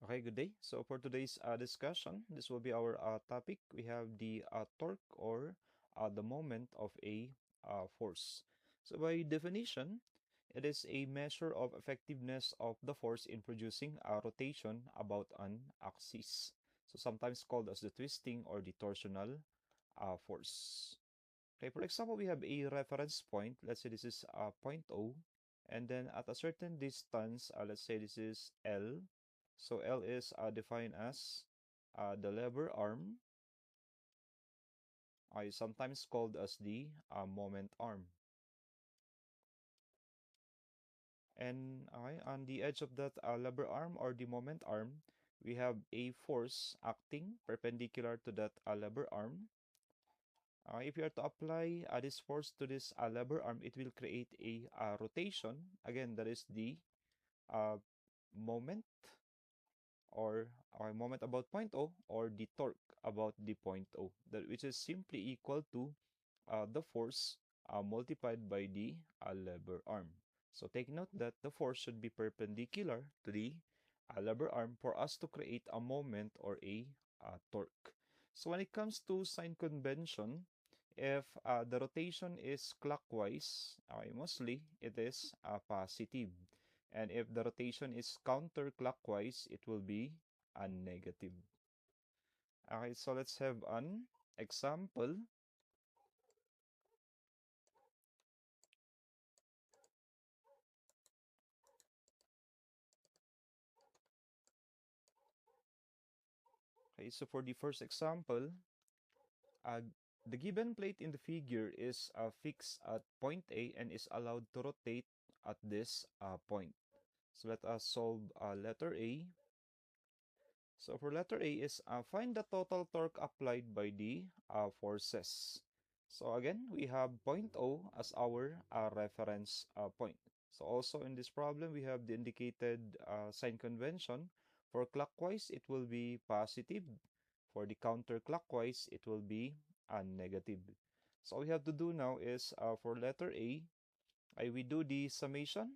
Okay, good day. So for today's discussion, this will be our topic. We have the torque or the moment of a force. So by definition, it is a measure of effectiveness of the force in producing a rotation about an axis. So sometimes called as the twisting or the torsional force. Okay, for example, we have a reference point. Let's say this is point O. And then at a certain distance, let's say this is L. So L is defined as the lever arm, is sometimes called as the moment arm. And on the edge of that lever arm or the moment arm, we have a force acting perpendicular to that lever arm. If you are to apply this force to this lever arm, it will create a rotation. Again, that is the uh, moment or moment about point O or the torque about the point O, that which is simply equal to the force multiplied by the lever arm. So take note that the force should be perpendicular to the lever arm for us to create a moment or a torque. So when it comes to sign convention, if the rotation is clockwise, mostly it is positive. And if the rotation is counterclockwise, it will be a negative. Okay, so let's have an example. Okay, so for the first example, uh, the given plate in the figure is fixed at point A and is allowed to rotate at this point. So let us solve letter A. So for letter A is find the total torque applied by the forces. So again, we have point O as our reference point. So also in this problem, we have the indicated sign convention. For clockwise, it will be positive. For the counterclockwise, it will be negative. So all we have to do now is for letter A, we do the summation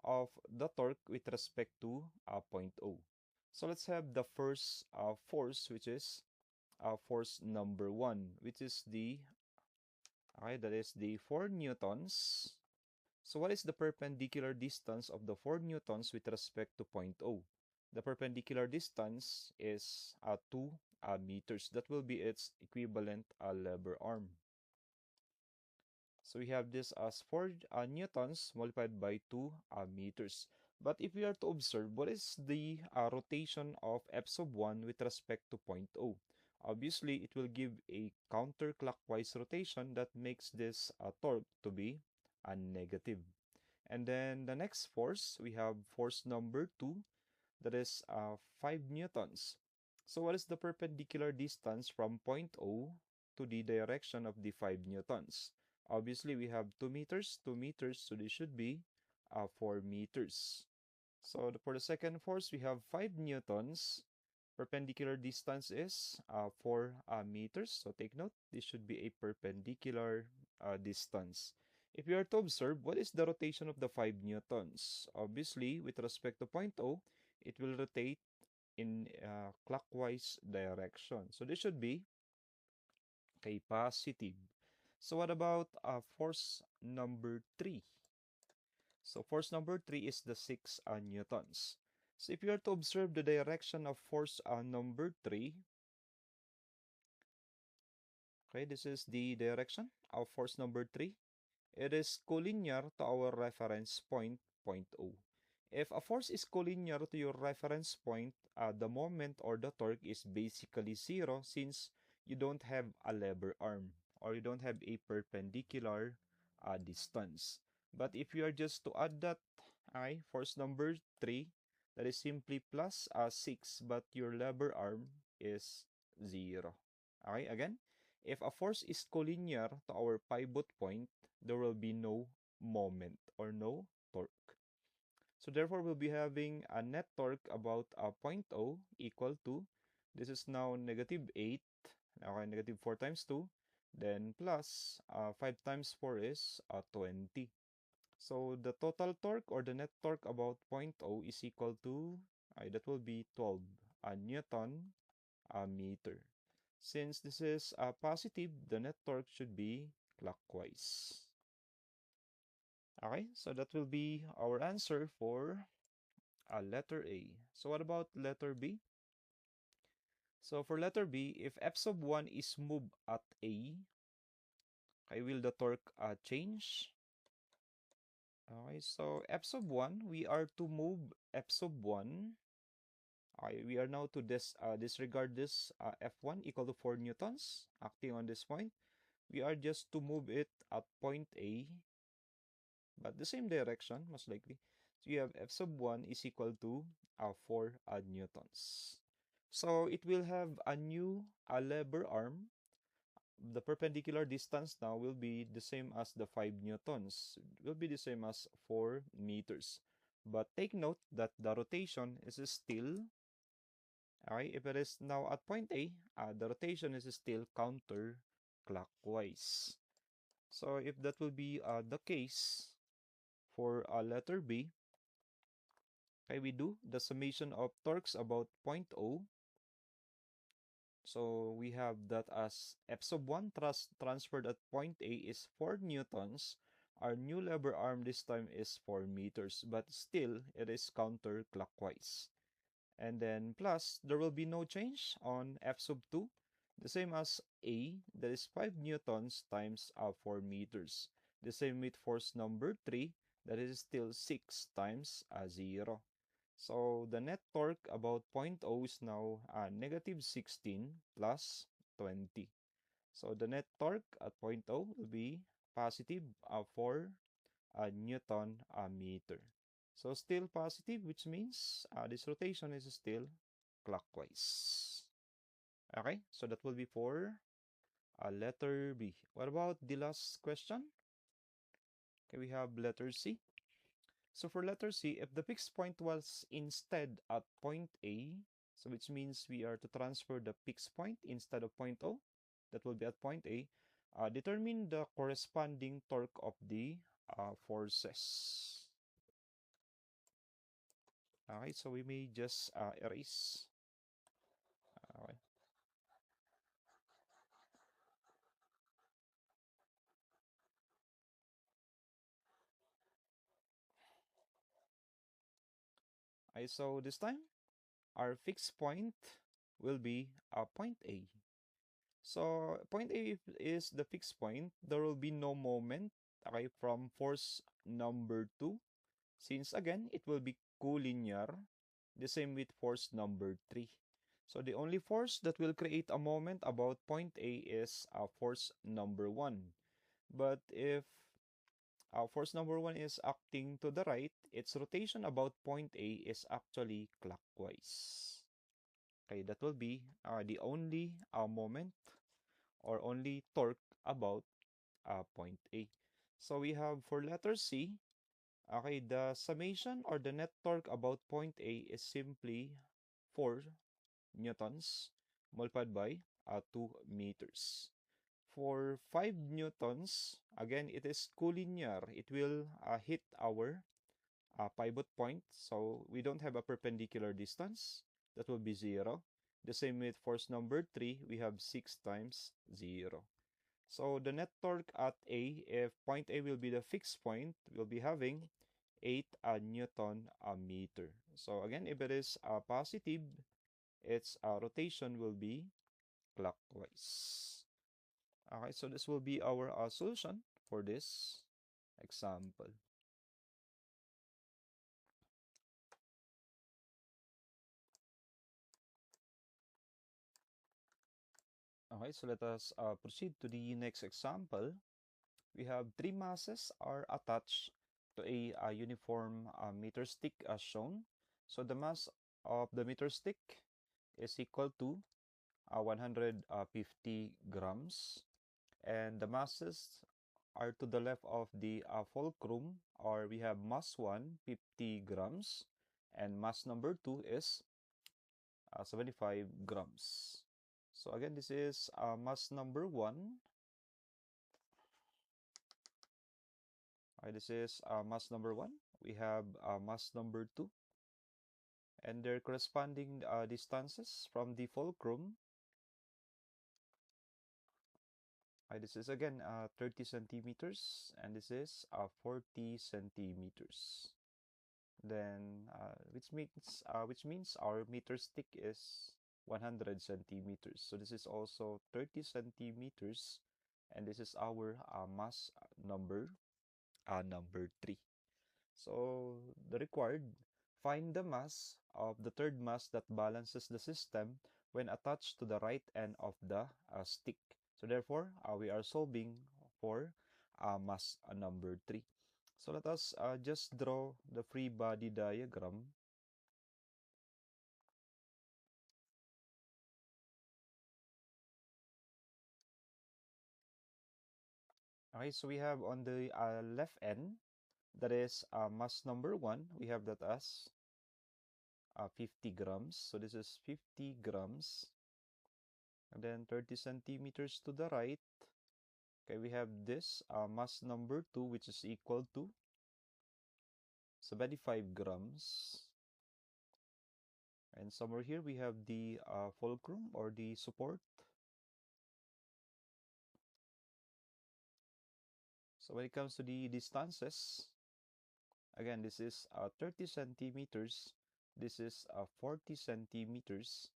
of the torque with respect to point O. So let's have the first force, which is force number one, which is the, that is the 4 newtons. So what is the perpendicular distance of the 4 newtons with respect to point O? The perpendicular distance is 2 meters. That will be its equivalent lever arm. So we have this as 4 newtons multiplied by 2 meters. But if we are to observe, what is the rotation of f sub 1 with respect to point O? Obviously, it will give a counterclockwise rotation that makes this torque to be a negative. And then the next force, we have force number 2, that is 5 newtons. So what is the perpendicular distance from point O to the direction of the 5 newtons? Obviously, we have 2 meters, so this should be 4 meters. So for the second force, we have 5 newtons. Perpendicular distance is 4 meters. So take note, this should be a perpendicular distance. If you are to observe, what is the rotation of the 5 newtons? Obviously, with respect to point O, it will rotate in clockwise direction. So this should be okay, positive. So what about force number 3? So force number 3 is the 6 newtons. So if you are to observe the direction of force number 3, okay, this is the direction of force number 3. It is collinear to our reference point, point O. If a force is collinear to your reference point, the moment or the torque is basically zero since you don't have a lever arm or you don't have a perpendicular distance. But if you are just to add that force number 3, that is simply plus 6, but your lever arm is 0. Okay, again, if a force is collinear to our pivot point, there will be no moment or no torque. So therefore, we'll be having a net torque about point O equal to, this is now negative 8, okay, negative 4 times 2, then plus 5 times 4 is 20. So the total torque or the net torque about point O is equal to that will be 12 Newton meter. Since this is positive, the net torque should be clockwise. Okay, so that will be our answer for letter A. So what about letter B? So for letter B, if f sub 1 is moved at A, okay, will the torque change? Okay, so f sub 1, we are to move f sub 1. Okay, we are now to disregard this F1 equal to 4 newtons acting on this point. We are just to move it at point A, but the same direction, most likely. So you have F sub 1 is equal to 4 newtons. So it will have a new lever arm. The perpendicular distance now will be the same as the 5 newtons. It will be the same as 4 meters. But take note that the rotation is still, okay, if it is now at point A, the rotation is still counterclockwise. So if that will be the case for letter B, okay, we do the summation of torques about point O. So we have that as F sub 1 transferred at point A is 4 newtons. Our new lever arm this time is 4 meters, but still it is counterclockwise. And then plus, there will be no change on F sub 2. The same as A, that is 5 newtons times 4 meters. The same with force number 3, that is still 6 times 0. So the net torque about point O is now negative 16 plus 20. So the net torque at point O will be positive 4 Newton meter. So still positive, which means this rotation is still clockwise. Okay, so that will be for letter B. What about the last question? Okay, we have letter C. So for letter C, if the fixed point was instead at point A, so which means we are to transfer the fixed point instead of point O, that will be at point A, determine the corresponding torque of the forces. Okay, so we may just erase. Okay. Okay, so this time, our fixed point will be point A. So point A is the fixed point. There will be no moment, okay, from force number 2. Since again, it will be collinear. The same with force number 3. So the only force that will create a moment about point A is force number 1. But if force number 1 is acting to the right, its rotation about point A is actually clockwise. Okay, that will be the only moment or only torque about point A. So we have for letter C, okay, the summation or the net torque about point A is simply 4 newtons multiplied by 2 meters. For 5 newtons, again, it is collinear. It will hit our pivot point. So we don't have a perpendicular distance. That will be 0. The same with force number 3, we have 6 times 0. So the net torque at A, if point A will be the fixed point, we'll be having 8 Newton a meter. So again, if it is positive, its rotation will be clockwise. Okay, so this will be our solution for this example. Okay, so let us proceed to the next example. We have 3 masses are attached to a uniform meter stick as shown. So the mass of the meter stick is equal to 150 grams, and the masses are to the left of the fulcrum, or we have mass 1 50 grams and mass number 2 is 75 grams. So again, this is mass number 1. This is mass number 1. We have mass number 2, and their corresponding distances from the fulcrum. This is again 30 centimeters, and this is 40 centimeters. Then, which means our meter stick is 100 centimeters. So this is also 30 centimeters, and this is our mass number 3. So the required, find the mass of the third mass that balances the system when attached to the right end of the stick. So therefore, we are solving for mass number 3. So let us just draw the free body diagram. Okay, so we have on the left end, that is mass number 1, we have that as 50 grams. So this is 50 grams. And then 30 centimeters to the right. Okay, we have this mass number 2, which is equal to 75 grams. And somewhere here we have the fulcrum or the support. So when it comes to the distances, again, this is 30 centimeters. This is 40 centimeters.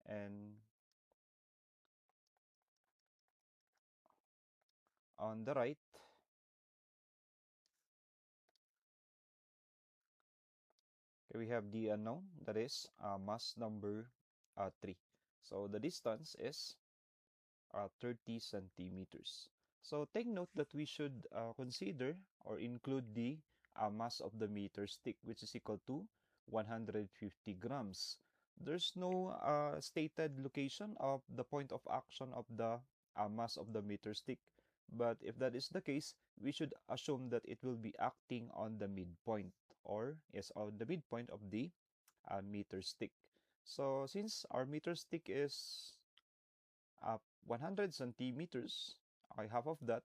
And on the right, okay, we have the unknown, that is mass number 3. So the distance is 30 centimeters. So take note that we should consider or include the mass of the meter stick, which is equal to 150 grams. There's no stated location of the point of action of the mass of the meter stick. But if that is the case, we should assume that it will be acting on the midpoint, or yes, on the midpoint of the meter stick. So since our meter stick is 100 centimeters, okay, half of that,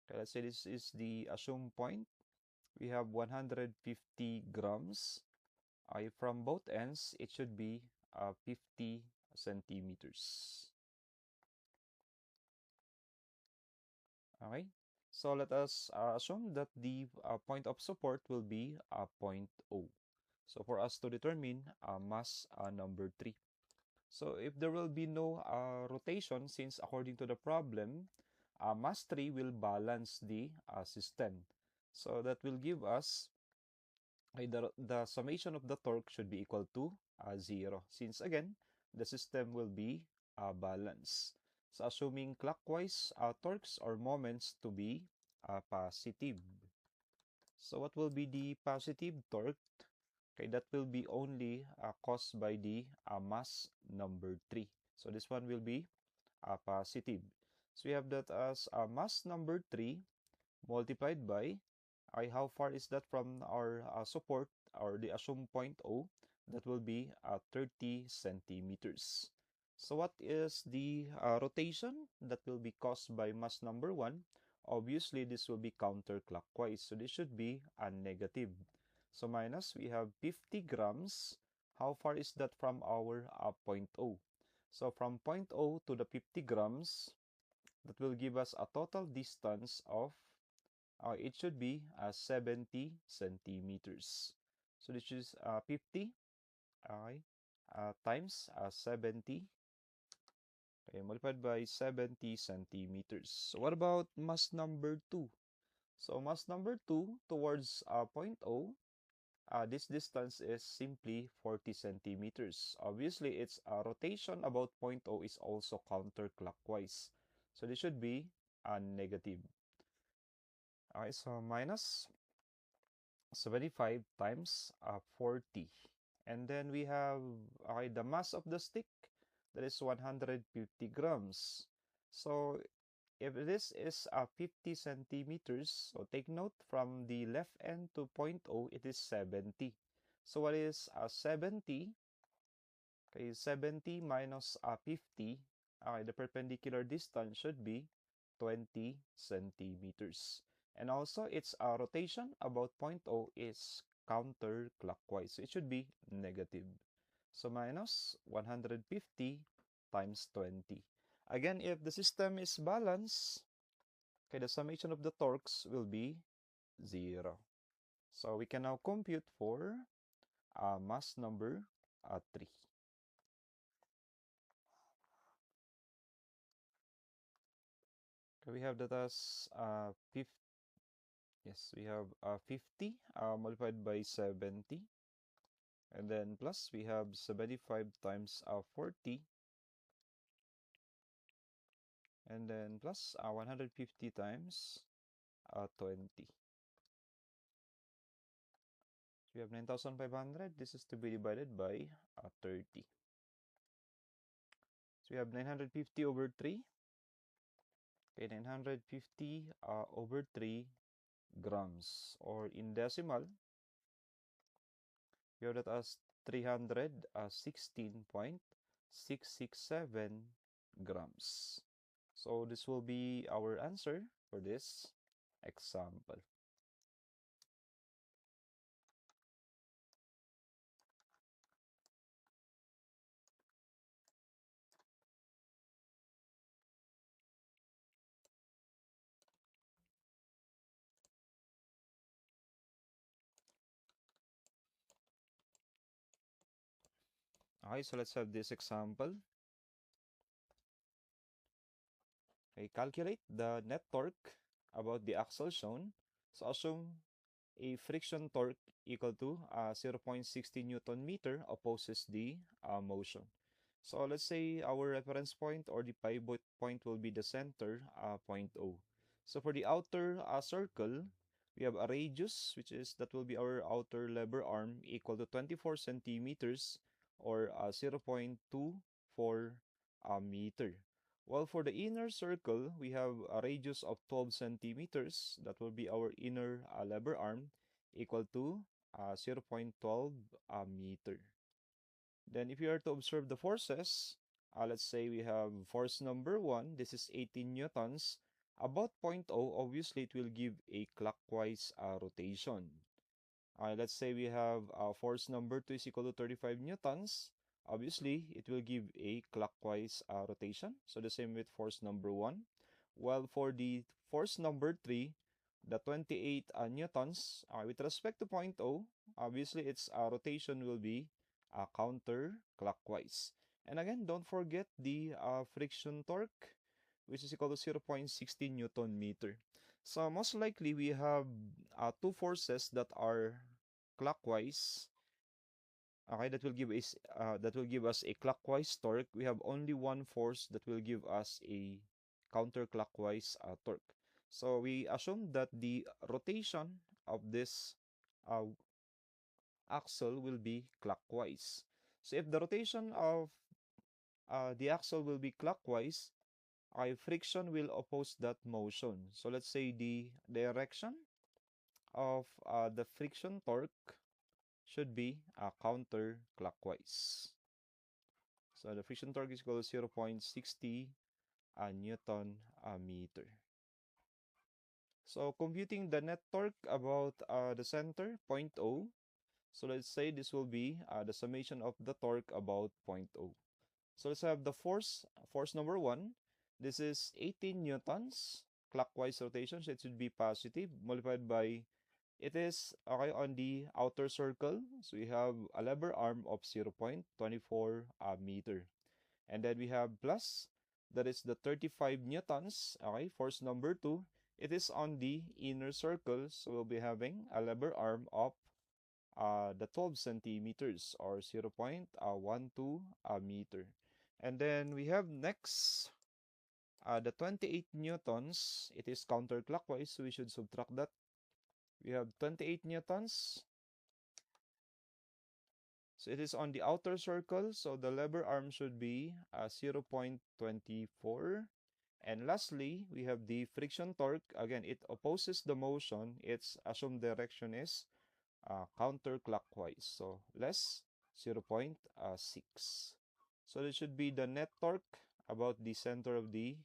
okay, let's say this is the assumed point. We have 150 grams. From both ends, it should be 50 centimeters. Okay, so let us assume that the point of support will be point O. So for us to determine mass number 3. So if there will be no rotation, since according to the problem, mass 3 will balance the system. So that will give us the summation of the torque should be equal to 0, since again, the system will be balanced. So assuming clockwise torques or moments to be positive. So what will be the positive torque? Okay, that will be only caused by the mass number 3. So this one will be positive. So we have that as mass number 3 multiplied by how far is that from our support or the assumed point O? That will be 30 centimeters. So what is the rotation that will be caused by mass number 1? Obviously, this will be counterclockwise. So this should be a negative. So minus, we have 50 grams. How far is that from our point O? So from point O to the 50 grams, that will give us a total distance of, it should be 70 centimeters. So this is 50 times 70, okay, multiplied by 70 centimeters. So what about mass number 2? So mass number 2 towards point O, this distance is simply 40 centimeters. Obviously, its rotation about point O is also counterclockwise. So this should be negative. Okay, so minus 75 times 40. And then we have the mass of the stick, that is 150 grams. So if this is 50 centimeters, so take note from the left end to point O, it is 70. So what is 70? Okay, 70 minus 50. Okay, the perpendicular distance should be 20 centimeters. And also its rotation about point O is counterclockwise. So it should be negative. So minus 150 times 20. Again, if the system is balanced, okay, the summation of the torques will be 0. So we can now compute for mass number 3. Okay, we have that as 50. Yes, we have 50 multiplied by 70. And then plus we have 75 times 40. And then plus 150 times 20. So we have 9,500. This is to be divided by 30. So we have 950 over 3. Okay, 950 over 3 grams. Or in decimal, we have that as 316.667 grams. So this will be our answer for this example. Okay, so let's have this example. Okay, calculate the net torque about the axle shown. So assume a friction torque equal to 0.60 Newton meter opposes the motion. So let's say our reference point or the pivot point will be the center point O. So for the outer circle, we have a radius, which is that will be our outer lever arm equal to 24 centimeters or 0.24 meter. While for the inner circle, we have a radius of 12 centimeters. That will be our inner lever arm equal to 0.12 meter. Then if you are to observe the forces, let's say we have force number 1, this is 18 newtons. About point O, obviously it will give a clockwise rotation. Let's say we have force number 2 is equal to 35 newtons. Obviously, it will give a clockwise rotation. So the same with force number 1. While for the force number 3, the 28 newtons, with respect to point O, obviously its rotation will be counterclockwise. And again, don't forget the friction torque, which is equal to 0.16 Newton meter. So most likely we have two forces that are clockwise. Okay, that will give us a clockwise torque. We have only one force that will give us a counterclockwise torque. So we assume that the rotation of this uh, axle will be clockwise. So if the rotation of the axle will be clockwise, friction will oppose that motion. So let's say the direction of the friction torque should be counterclockwise. So the friction torque is equal to 0.60 Newton meter. So computing the net torque about the center, point O. So let's say this will be the summation of the torque about point O. So let's have the force number 1. This is 18 newtons, clockwise rotation, so it should be positive, multiplied by, it is okay on the outer circle. So we have a lever arm of 0.24 meter. And then we have plus, that is the 35 newtons, okay, force number 2. It is on the inner circle, so we'll be having a lever arm of the 12 centimeters or 0.12 meter. And then we have next the 28 newtons. It is counterclockwise, so we should subtract that. We have 28 newtons. So it is on the outer circle, so the lever arm should be 0.24. And lastly, we have the friction torque. Again, it opposes the motion. Its assumed direction is counterclockwise, so less 0.6. So this should be the net torque about the center of the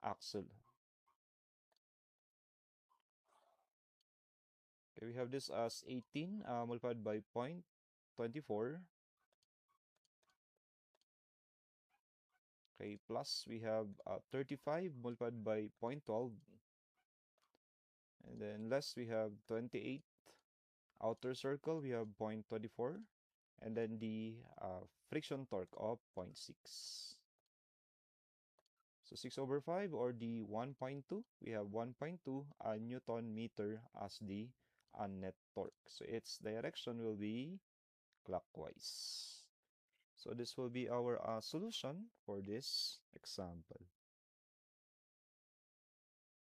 axle. Okay, we have this as 18 multiplied by 0.24. Okay, plus we have 35 multiplied by 0.12. And then less we have 28. Outer circle we have 0.24. And then the friction torque of 0.6. So 6 over 5 or the 1.2, we have 1.2 Newton meter as the net torque. So its direction will be clockwise. So this will be our solution for this example.